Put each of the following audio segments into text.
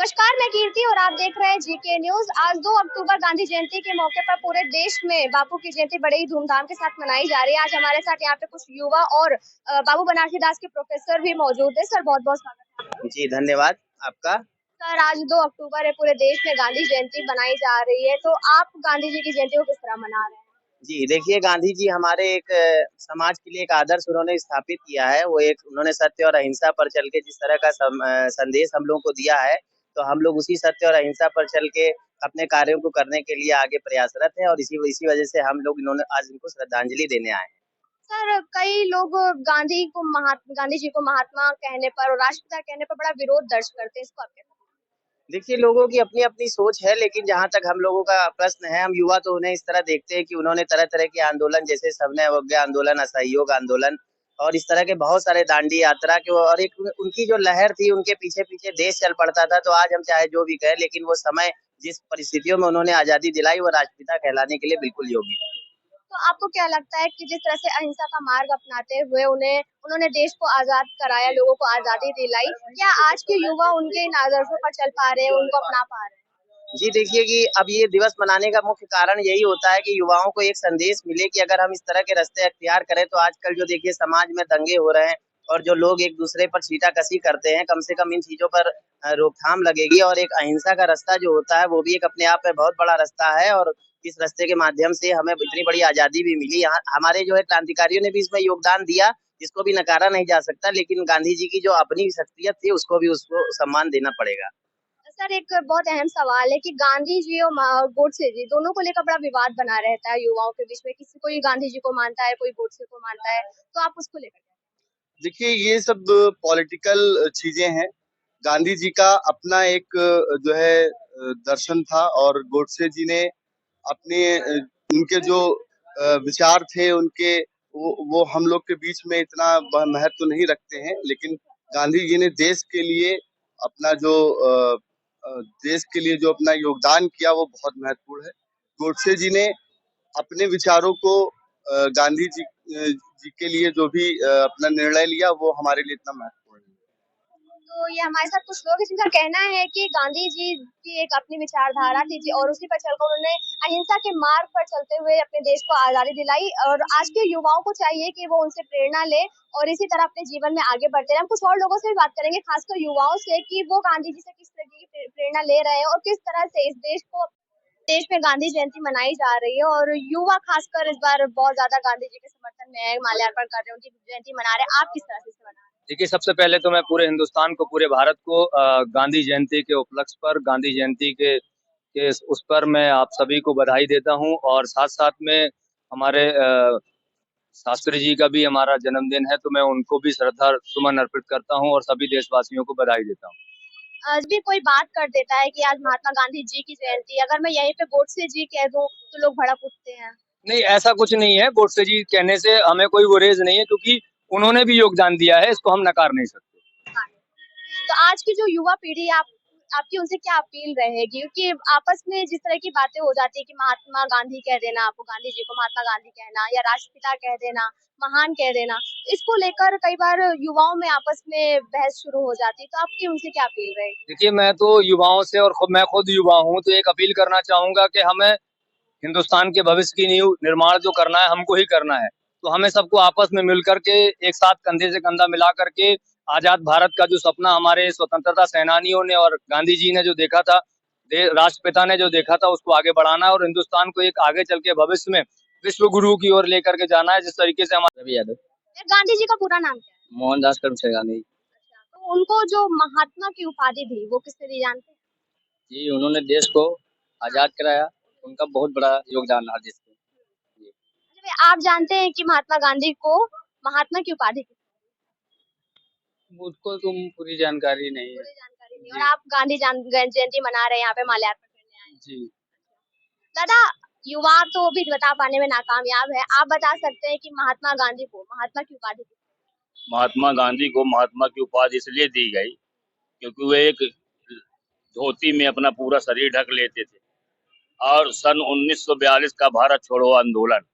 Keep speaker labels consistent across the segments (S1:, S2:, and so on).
S1: नमस्कार, मैं कीर्ति और आप देख रहे हैं जीके न्यूज। आज 2 अक्टूबर गांधी जयंती के मौके पर पूरे देश में बापू की जयंती बड़े ही धूमधाम के साथ मनाई जा रही है। आज हमारे साथ यहाँ पे कुछ युवा और बाबू बनारसी दास के प्रोफेसर भी मौजूद है। सर, बहुत बहुत स्वागत है।
S2: जी, धन्यवाद आपका।
S1: सर, आज 2 अक्टूबर है, पूरे देश में गांधी जयंती मनाई जा रही है, तो आप गांधी जी की जयंती को किस तरह मना रहे हैं?
S2: जी, देखिए गांधी जी हमारे एक समाज के लिए एक आदर्श उन्होंने स्थापित किया है। वो एक उन्होंने सत्य और अहिंसा पर चल के जिस तरह का संदेश हम लोगों को दिया है, तो हम लोग उसी सत्य और अहिंसा पर चल के अपने कार्यों को करने के लिए आगे प्रयासरत हैं और इसी वजह से हम लोग इन्होंने आज इनको श्रद्धांजलि देने आए हैं।
S1: सर, कई लोग गांधी जी को महात्मा कहने पर और राष्ट्रपिता कहने पर बड़ा विरोध दर्ज करते हैं, इसको आप कैसे?
S2: देखिए, लोगों की अपनी-अपनी सोच है, लेकिन जहाँ तक हम लोगों का प्रश्न है, हम युवा तो उन्हें इस तरह देखते हैं कि उन्होंने तरह-तरह के आंदोलन जैसे सविनय अवज्ञा आंदोलन, असहयोग आंदोलन और इस तरह के बहुत सारे दांडी यात्रा के और एक उनकी जो लहर थी, उनके पीछे-पीछे देश चल पड़ता था। तो आज हम चाहे जो भी कहें, लेकिन वो समय जिस परिस्थितियों में उन्होंने आज़ादी दिलाई, वो राष्ट्रपिता कहलाने के लिए बिल्कुल योग्य है।
S1: तो आपको क्या लगता है कि जिस तरह से अहिंसा का मार्ग अपनाते हुए उन्होंने देश को आजाद कराया, लोगों को आजादी दिलाई, क्या आज के युवा उनके इन आदर्शों पर चल पा रहे हैं, उनको अपना पा रहे हैं?
S2: जी, देखिए कि अब ये दिवस मनाने का मुख्य कारण यही होता है कि युवाओं को एक संदेश मिले कि अगर हम इस तरह के रास्ते अख्तियार करें, तो आजकल जो देखिए समाज में दंगे हो रहे हैं और जो लोग एक दूसरे पर छींटाकशी करते हैं, कम से कम इन चीज़ों पर रोकथाम लगेगी और एक अहिंसा का रास्ता जो होता है, वो भी एक अपने आप में बहुत बड़ा रास्ता है और इस रास्ते के माध्यम से हमें इतनी बड़ी आज़ादी भी मिली। यहाँ हमारे जो है क्रांतिकारियों ने भी इसमें योगदान दिया, जिसको भी नकारा नहीं जा सकता, लेकिन गांधी जी की जो अपनी शख्सियत थी, उसको सम्मान देना पड़ेगा।
S1: सर, एक बहुत अहम सवाल है कि गांधी जी और गोडसे जी दोनों को लेकर बड़ा विवाद बना रहता है युवाओं के बीच में। किसी कोई गांधी जी को मानता है, कोई गोडसे को मानता है, तो आप उसको लेकर क्या?
S3: देखिए ये सब पॉलिटिकल चीजें हैं। गांधी जी का अपना एक जो है दर्शन था और गोडसे जी ने अपने उनके जो विचार थे उनके वो हम लोग के बीच में इतना महत्व नहीं रखते हैं, लेकिन गांधी जी ने देश के लिए अपना जो देश के लिए जो अपना योगदान किया वो बहुत महत्वपूर्ण है। गोडसे जी ने अपने विचारों को गांधी जी जी के लिए जो भी अपना निर्णय लिया वो हमारे लिए इतना महत्वपूर्ण है।
S1: तो ये हमारे साथ कुछ लोग हैं जिनका कहना है कि गांधी जी की एक अपनी विचारधारा थी जी, और उसी पर चलकर उन्होंने अहिंसा के मार्ग पर चलते हुए अपने देश को आजादी दिलाई, और आज के युवाओं को चाहिए कि वो उनसे प्रेरणा ले और इसी तरह अपने जीवन में आगे बढ़ते रहे। हम कुछ और लोगों से भी बात करेंगे, खासकर युवाओं से, कि वो गांधी जी से किस तरह की प्रेरणा ले रहे हैं और किस तरह से इस देश में गांधी जयंती मनाई जा रही है, और युवा खासकर इस बार बहुत ज्यादा गांधी जी के समर्थन में है, माल्यार्पण कर रहे हैं, उनकी जयंती मना रहे हैं। आप किस तरह से इसे मना रहे हैं?
S4: देखिए, सबसे पहले तो मैं पूरे हिंदुस्तान को, पूरे भारत को गांधी जयंती के उपलक्ष्य पर, गांधी जयंती के उस पर मैं आप सभी को बधाई देता हूं और साथ-साथ में हमारे शास्त्री जी का भी हमारा जन्मदिन है, तो मैं उनको भी श्रद्धा सुमन अर्पित करता हूं और सभी देशवासियों को बधाई देता हूं।
S1: आज भी कोई बात कर देता है कि आज महात्मा गांधी जी की जयंती, अगर मैं यहीं पे गोडसे जी कह दूं तो लोग भड़क उठते हैं।
S4: नहीं, ऐसा कुछ नहीं है। गोडसे जी कहने से हमें कोई गुरेज नहीं है, क्योंकि उन्होंने भी योगदान दिया है, इसको हम नकार नहीं सकते।
S1: तो आज की जो युवा पीढ़ी, आपकी उनसे क्या अपील रहेगी? क्योंकि आपस में जिस तरह की बातें हो जाती है कि महात्मा गांधी कह देना, आपको गांधी जी को महात्मा गांधी कहना या राष्ट्रपिता कह देना, महान कह देना, इसको लेकर कई बार युवाओं में आपस में बहस शुरू हो जाती है, तो आपकी उनसे क्या अपील रहेगी?
S4: देखिए, मैं तो युवाओं से, और मैं खुद युवा हूँ, तो एक अपील करना चाहूंगा कि हमें हिंदुस्तान के भविष्य की नींव निर्माण जो करना है, हमको ही करना है। तो हमें सबको आपस में मिल करके, एक साथ कंधे से कंधा मिला करके, आजाद भारत का जो सपना हमारे स्वतंत्रता सेनानियों ने और गांधी जी ने जो देखा था, राष्ट्रपिता ने जो देखा था, उसको आगे बढ़ाना है और हिंदुस्तान को एक आगे चल के भविष्य में विश्व गुरु की ओर लेकर के जाना है, जिस तरीके से हमारे रवि यादव।
S1: गांधी जी का पूरा नाम क्या है?
S4: मोहनदास करमचंद गांधी।
S1: अच्छा, तो उनको जो महात्मा की उपाधि दी वो किसने दी, जानते हैं?
S4: जी, उन्होंने देश को आजाद कराया, उनका बहुत बड़ा योगदान रहा देश में।
S1: अच्छा, आप जानते हैं कि महात्मा गांधी को महात्मा की उपाधि
S4: मुझको तो पूरी जानकारी नहीं है।
S1: पूरी जानकारी नहीं, और आप गांधी जयंती मना रहे हैं, यहाँ पे माल्यार्पण करने आए हैं।
S4: जी।
S1: दादा, युवा तो भी बता पाने में नाकामयाब है, आप बता सकते हैं कि महात्मा गांधी को महात्मा की उपाधि
S5: महात्मा गांधी को महात्मा की उपाधि इसलिए दी गई क्योंकि वे एक धोती में अपना पूरा शरीर ढक लेते थे और सन 1942 का भारत छोड़ो आंदोलन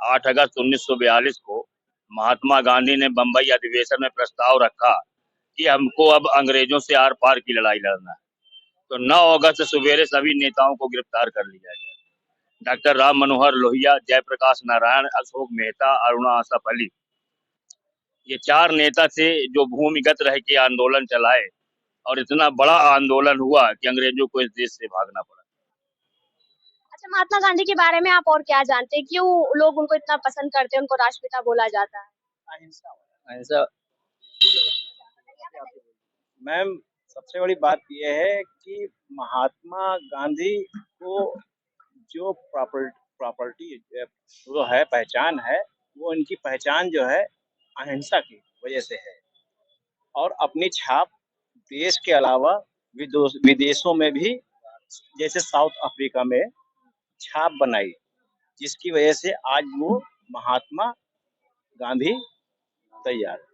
S5: 8 अगस्त 1942 को महात्मा गांधी ने बंबई अधिवेशन में प्रस्ताव रखा कि हमको अब अंग्रेजों से आर पार की लड़ाई लड़ना है। तो 9 अगस्त सवेरे सभी नेताओं को गिरफ्तार कर लिया गया। डॉक्टर राम मनोहर लोहिया, जयप्रकाश नारायण, अशोक मेहता, अरुणा आसफ अली, ये 4 नेता थे जो भूमिगत रह के आंदोलन चलाए और इतना बड़ा आंदोलन हुआ कि अंग्रेजों को इस देश से भागना पड़ा।
S1: अच्छा, महात्मा गांधी के बारे में आप और क्या जानते हैं? क्यों लोग उनको इतना पसंद करते हैं, उनको राष्ट्रपिता बोला जाता है?
S4: ऐसा
S6: मैम, सबसे बड़ी बात यह है कि महात्मा गांधी को जो प्रॉपर्टी जो है, पहचान है, वो इनकी पहचान जो है अहिंसा की वजह से है और अपनी छाप देश के अलावा विदेशों में भी, जैसे साउथ अफ्रीका में छाप बनाई, जिसकी वजह से आज वो महात्मा गांधी तैयार है।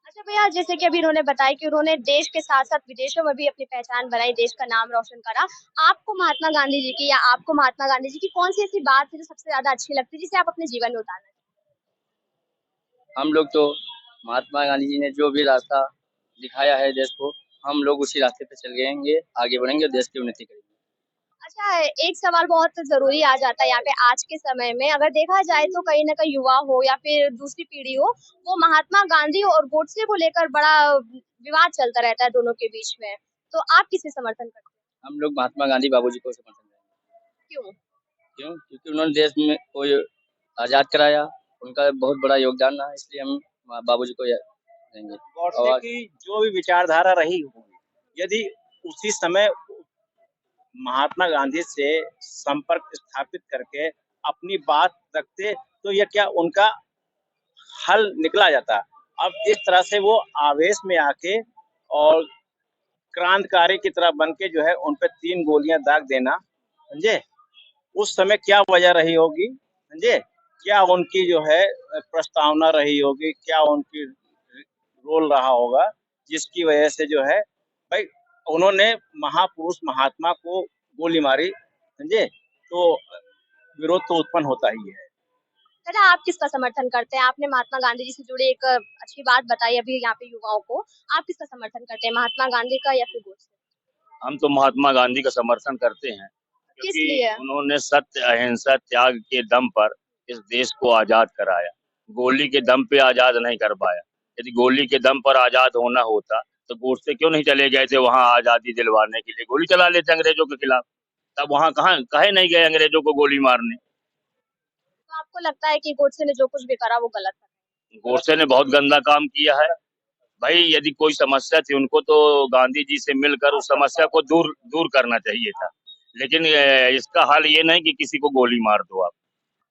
S1: अच्छा भैया, जैसे कि अभी उन्होंने बताया कि उन्होंने देश के साथ-साथ विदेशों में भी अपनी पहचान बनाई, देश का नाम रोशन करा। आपको महात्मा गांधी जी की या आपको महात्मा गांधी जी की कौन-सी ऐसी बात है जो सबसे ज़्यादा अच्छी लगती है, जिसे आप अपने जीवन में उतारना चाहें?
S4: हम लोग तो महात्मा गांधी जी ने जो भी रास्ता दिखाया है देश को, हम लोग उसी रास्ते पे चल गएंगे, आगे बढ़ेंगे, देश की उन्नति करेंगे।
S1: अच्छा, एक सवाल बहुत ज़रूरी आ जाता है यहाँ पे आज के समय में, अगर देखा जाए तो कहीं न कहीं युवा हो या फिर दूसरी पीढ़ी हो, वो महात्मा गांधी और गोडसे को लेकर बड़ा विवाद चलता रहता है दोनों के बीच में। तो आप किसे समर्थन करते हैं?
S4: हम लोग महात्मा गांधी बाबूजी को समर्थन करेंगे।
S1: क्यों?
S4: क्यों? क्योंकि उन्होंने देश में को ये आज़ाद कराया, उनका बहुत बड़ा योगदान रहा, इसलिए हम बाबूजी को देंगे।
S6: गॉडसे
S4: और
S6: की जो भी विचारधारा रही होगी, यदि उसी समय महात्मा गांधी से संपर्क स्थापित करके अपनी बात रखते, तो यह क्या उनका हल निकला जाता। अब इस तरह से वो आवेश में आके और क्रांतिकारी की तरह बन के जो है उन पे 3 गोलियां दाग देना, समझे? उस समय क्या वजह रही होगी, समझे? क्या उनकी जो है प्रस्तावना रही होगी, क्या उनकी रोल रहा होगा, जिसकी वजह से जो है भाई उन्होंने महापुरुष महात्मा को गोली मारी, समझे? तो विरोध तो उत्पन्न होता ही है।
S1: दादा, आप किसका समर्थन करते हैं? आपने महात्मा गांधी जी से जुड़ी एक अच्छी बात बताई अभी यहाँ पे युवाओं को। आप किसका समर्थन करते हैं, महात्मा गांधी का या फिर गोडसे?
S5: हम तो महात्मा गांधी का समर्थन करते हैं
S1: किस
S5: क्योंकि
S1: लिए?
S5: उन्होंने सत्य, अहिंसा, त्याग के दम पर इस देश को आजाद कराया। गोली के दम पे आजाद नहीं कर पाया। यदि गोली के दम पर आजाद होना होता तो गोडसे क्यों नहीं चले गए थे वहां आजादी दिलवाने के लिए? गोली चला लेते अंग्रेजों के खिलाफ। तब वहां कहाँ कहे नहीं गए अंग्रेजों को गोली मारने।
S1: तो आपको लगता है कि गोडसे ने जो कुछ भी करा वो गलत था?
S5: गोडसे ने बहुत गंदा काम किया है। भाई यदि कोई समस्या थी उनको तो गांधी जी से मिलकर उस समस्या को दूर दूर करना चाहिए था, लेकिन इसका हल ये नहीं कि किसी को गोली मार दो आप।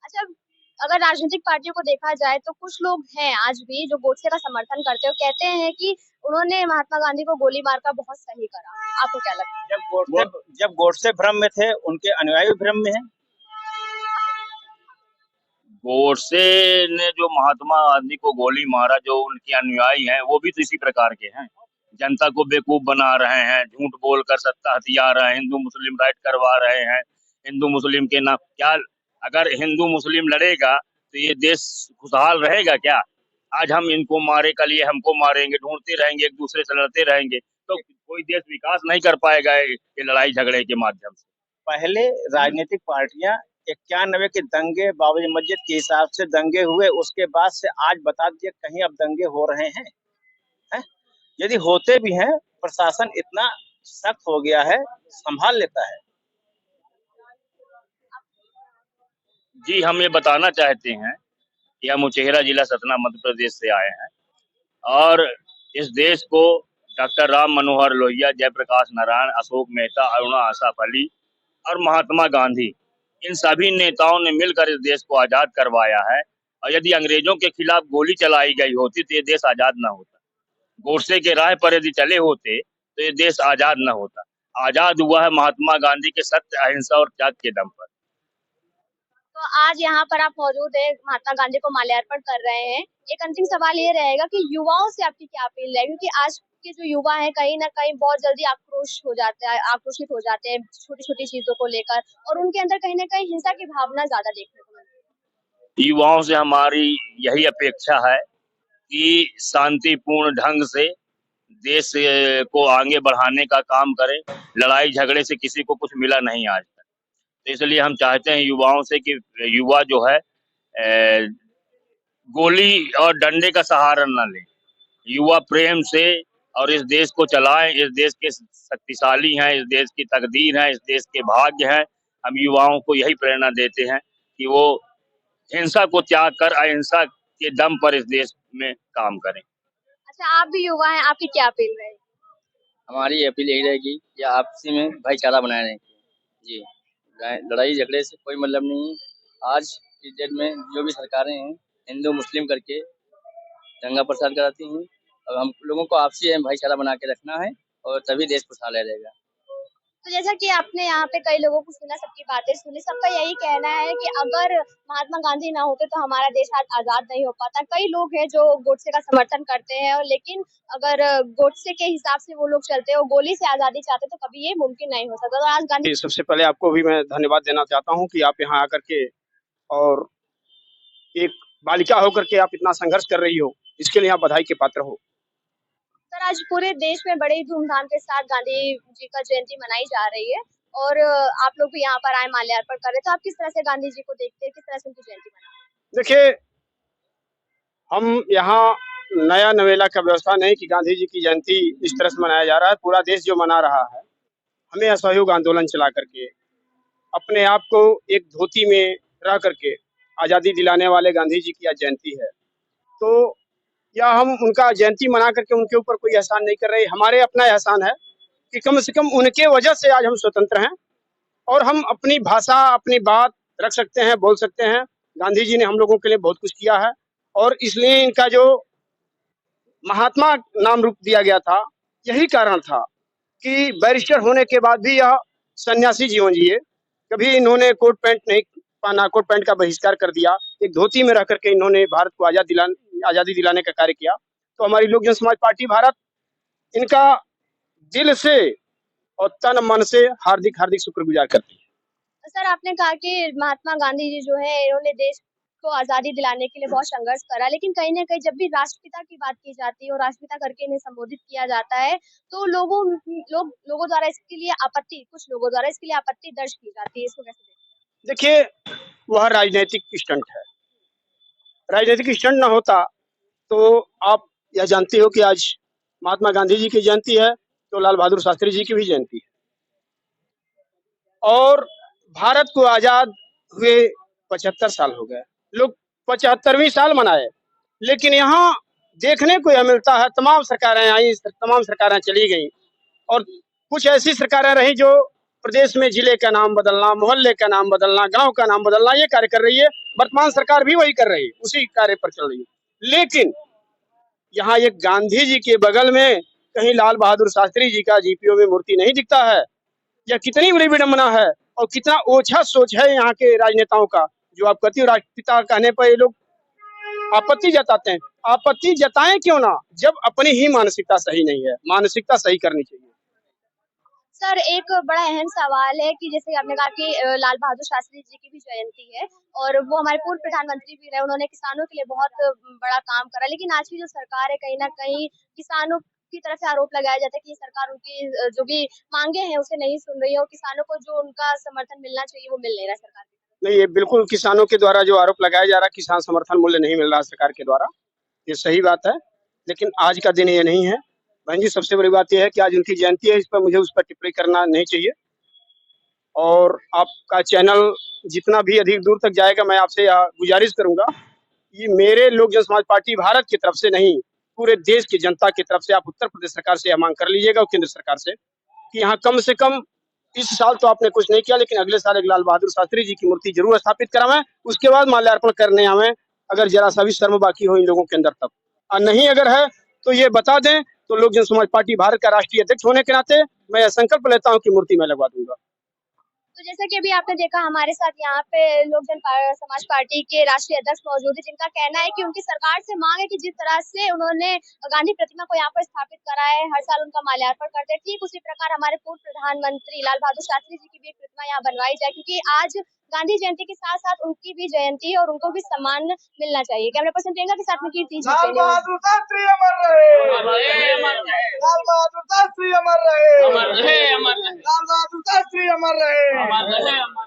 S1: अच्छा, अगर राजनीतिक पार्टियों को देखा जाए तो कुछ लोग हैं आज भी जो गोडसे का समर्थन करते हैं और कहते हैं कि उन्होंने महात्मा गांधी को गोली मारकर बहुत सही करा। आपको क्या लगता है?
S6: जब गोडसे भ्रम में थे, उनके अनुयायी भ्रम में हैं।
S5: गोडसे ने जो महात्मा गांधी को गोली मारा, जो उनके अनुयायी हैं वो भी तो इसी प्रकार के हैं। जनता को बेवकूफ बना रहे हैं, झूठ बोलकर सत्ता हथिया रहे हैं, हिंदू मुस्लिम राइट करवा रहे हैं। हिंदू मुस्लिम के नाम क्या, अगर हिंदू मुस्लिम लड़ेगा तो ये देश खुशहाल रहेगा क्या? आज हम इनको मारे, कल ये हमको मारेंगे, ढूंढते रहेंगे, एक दूसरे से लड़ते रहेंगे, तो कोई देश विकास नहीं कर पाएगा ये लड़ाई झगड़े के माध्यम से।
S6: पहले राजनीतिक पार्टियां 91 के दंगे, बाबरी मस्जिद के हिसाब से दंगे हुए, उसके बाद से आज बता दिए कहीं अब दंगे हो रहे हैं, हैं? यदि होते भी हैं, प्रशासन इतना सख्त हो गया है, संभाल लेता है।
S5: जी, हम ये बताना चाहते हैं कि हम उचेहरा जिला सतना मध्य प्रदेश से आए हैं और इस देश को डॉक्टर राम मनोहर लोहिया, जयप्रकाश नारायण, अशोक मेहता, अरुणा आसफ अली और महात्मा गांधी, इन सभी नेताओं ने मिलकर इस देश को आजाद करवाया है। और यदि अंग्रेजों के खिलाफ गोली चलाई गई होती तो ये देश आजाद न होता। गोडसे के राह पर यदि चले होते तो ये देश आजाद न होता। आजाद हुआ है महात्मा गांधी के सत्य, अहिंसा और त्याग के दम पर।
S1: तो आज यहाँ पर आप मौजूद हैं, महात्मा गांधी को माल्यार्पण कर रहे हैं। एक अंतिम सवाल ये रहेगा कि युवाओं से आपकी क्या अपील है? क्योंकि आज के जो युवा हैं कहीं न कहीं बहुत जल्दी आक्रोशित हो जाते हैं छोटी-छोटी चीज़ों को लेकर और उनके अंदर कहीं न कहीं हिंसा की भावना ज़्यादा देखने को मिलती है।
S5: युवाओं से हमारी यही अपेक्षा है कि शांतिपूर्ण ढंग से देश को आगे बढ़ाने का काम करें। लड़ाई झगड़े से किसी को कुछ मिला नहीं आज तक। तो इसलिए हम चाहते हैं युवाओं से कि युवा जो है गोली और डंडे का सहारा न लें। युवा प्रेम से और इस देश को चलाएं। इस देश के शक्तिशाली हैं, इस देश की तकदीर है, इस देश के भाग्य हैं। हम युवाओं को यही प्रेरणा देते हैं कि वो हिंसा को त्याग कर अहिंसा के दम पर इस देश में काम करें।
S1: अच्छा, आप भी युवा हैं, आपकी क्या अपील रहेगी?
S7: हमारी अपील यही रहेगी कि आपसी में भाईचारा बनाए रखें। जी, लड़ाई झगड़े से कोई मतलब नहीं है। आज की डेट में जो भी सरकारें हैं, हिंदू मुस्लिम करके दंगा फसाद कराती हैं। और हम लोगों को आपसी में भाईचारा बना के रखना है और तभी देश खुशहाल रहेगा।
S1: तो जैसा कि आपने यहाँ पे कई लोगों को सुना, सबकी बातें सुनी, सबका यही कहना है कि अगर महात्मा गांधी ना होते तो हमारा देश आज आजाद नहीं हो पाता। कई लोग हैं जो गोडसे का समर्थन करते हैं, और लेकिन अगर गोडसे के हिसाब से वो लोग चलते और गोली से आजादी चाहते तो कभी ये मुमकिन नहीं हो सकता। तो आज गांधी
S8: सबसे पहले आपको भी मैं धन्यवाद देना चाहता हूँ कि आप यहाँ आकर के और एक बालिका होकर के आप इतना संघर्ष कर रही हो, इसके लिए आप बधाई के पात्र हो।
S1: सर, आज पूरे देश में बड़ी धूमधाम के साथ गांधी जी का जयंती मनाई जा रही है, और आप लोग भी यहाँ पर आए, माल्यार्पण कर रहे हैं। तो आप किस तरह से गांधी जी को देखते हैं, किस तरह से उनकी जयंती मनाते
S8: देखिए, हम यहाँ नया नवेला का व्यवस्था नहीं कि गांधी जी की जयंती इस तरह से मनाया जा रहा है। पूरा देश जो मना रहा है, हमें असहयोग आंदोलन चला करके अपने आप को एक धोती में रह करके आज़ादी दिलाने वाले गांधी जी की आज जयंती है। तो या हम उनका जयंती मना करके उनके ऊपर कोई एहसान नहीं कर रहे। हमारे अपना एहसान है कि कम से कम उनके वजह से आज हम स्वतंत्र हैं और हम अपनी भाषा, अपनी बात रख सकते हैं, बोल सकते हैं। गांधी जी ने हम लोगों के लिए बहुत कुछ किया है और इसलिए इनका जो महात्मा नाम रूप दिया गया था, यही कारण था कि बैरिस्टर होने के बाद भी यह सन्यासी जीवन जिए। कभी इन्होंने कोट पैंट नहीं पहना, कोट पैंट का बहिष्कार कर दिया। एक धोती में रह करके इन्होंने भारत को आज़ादी दिलाने का कार्य किया। तो हमारी लोक जन समाज पार्टी भारत इनका दिल से और तन मन से हार्दिक हार्दिक शुक्रगुजार करती है।
S1: हैं? सर, आपने कहा कि महात्मा गांधी जी जो है, इन्होंने देश को आजादी दिलाने के लिए बहुत संघर्ष करा, लेकिन कहीं ना कहीं जब भी राष्ट्रपिता की बात की जाती है और राष्ट्रपिता करके इन्हें संबोधित किया जाता है, तो लोगों द्वारा इसके लिए आपत्ति, कुछ लोगों द्वारा इसके लिए आपत्ति दर्ज की जाती है। इसको कैसे देखते हैं?
S8: देखिए, वह राजनीतिक स्टंट है। राजनीतिक स्टंट ना होता तो आप यह जानते हो कि आज महात्मा गांधी जी की जयंती है, तो लाल बहादुर शास्त्री जी की भी जयंती है। और भारत को आजाद हुए 75 साल हो गए। लोग 75वीं साल मनाए, लेकिन यहाँ देखने को यह मिलता है, तमाम सरकारें आई, तमाम सरकारें चली गई और कुछ ऐसी सरकारें रही जो प्रदेश में जिले का नाम बदलना, मोहल्ले का नाम बदलना, गांव का नाम बदलना, ये कार्य कर रही है। वर्तमान सरकार भी वही कर रही है, उसी कार्य पर चल रही है। लेकिन यहाँ एक गांधी जी के बगल में कहीं लाल बहादुर शास्त्री जी का जीपीओ में मूर्ति नहीं दिखता है। यह कितनी बड़ी विडंबना है और कितना ओछा सोच है यहाँ के राजनेताओं का, जो आप कहती हो राष्ट्रपिता कहने पर ये लोग आपत्ति जताते हैं। आपत्ति जताएं क्यों ना, जब अपनी ही मानसिकता सही नहीं है। मानसिकता सही करनी चाहिए।
S1: सर, एक बड़ा अहम सवाल है कि जैसे आपने कहा कि लाल बहादुर शास्त्री जी की भी जयंती है, और वो हमारे पूर्व प्रधानमंत्री भी रहे। उन्होंने किसानों के लिए बहुत बड़ा काम करा, लेकिन आज की जो सरकार है, कहीं ना कहीं किसानों की तरफ से आरोप लगाया जाता है कि ये सरकार उनकी जो भी मांगे हैं उसे नहीं सुन रही है, और किसानों को जो उनका समर्थन मिलना चाहिए वो मिल नहीं रहा है सरकार की तरफ
S8: नहीं, ये बिल्कुल किसानों के द्वारा जो आरोप लगाया जा रहा है, किसान समर्थन मूल्य नहीं मिल रहा सरकार के द्वारा, ये सही बात है। लेकिन आज का दिन ये नहीं है। बहन जी, सबसे बड़ी बात यह है कि आज उनकी जयंती है, इस पर मुझे उस पर टिप्पणी करना नहीं चाहिए। और आपका चैनल जितना भी अधिक दूर तक जाएगा, मैं आपसे गुजारिश करूंगा, ये मेरे लोक जन समाज पार्टी भारत की तरफ से नहीं, पूरे देश की जनता की तरफ से आप उत्तर प्रदेश सरकार से यह मांग कर लीजिएगा और केंद्र सरकार से कि यहाँ कम से कम इस साल तो आपने कुछ नहीं किया, लेकिन अगले साल एक लाल बहादुर शास्त्री जी की मूर्ति जरूर स्थापित करावें। उसके बाद माल्यार्पण करने आवें, अगर जरा सा भी शर्म बाकी हो इन लोगों के अंदर तब। और नहीं अगर है तो ये बता दें, तो लोक जन समाज पार्टी भारत का राष्ट्रीय अध्यक्ष होने के नाते मैं यह संकल्प लेता हूँ कि मूर्ति मैं लगवा दूंगा।
S1: तो जैसा कि अभी आपने देखा, हमारे साथ यहाँ पे लोक जन समाज पार्टी के राष्ट्रीय अध्यक्ष मौजूद है, जिनका कहना है कि उनकी सरकार से मांग है कि जिस तरह से उन्होंने गांधी प्रतिमा को यहाँ पर स्थापित करा है, हर साल उनका माल्यार्पण करते हैं, ठीक उसी प्रकार हमारे पूर्व प्रधानमंत्री लाल बहादुर शास्त्री जी की भी एक प्रतिमा यहाँ बनवाई जाए, क्योंकि आज गांधी जयंती के साथ साथ उनकी भी जयंती है और उनको भी सम्मान मिलना चाहिए। कैमरा पर्सन प्रियंका के साथ में कीर्ति जी
S9: लाल
S1: के न्यूज़।
S9: बहादुर शास्त्री अमर रहे, लाल बहादुर शास्त्री अमर रहे, लाल बहादुर शास्त्री अमर रहे।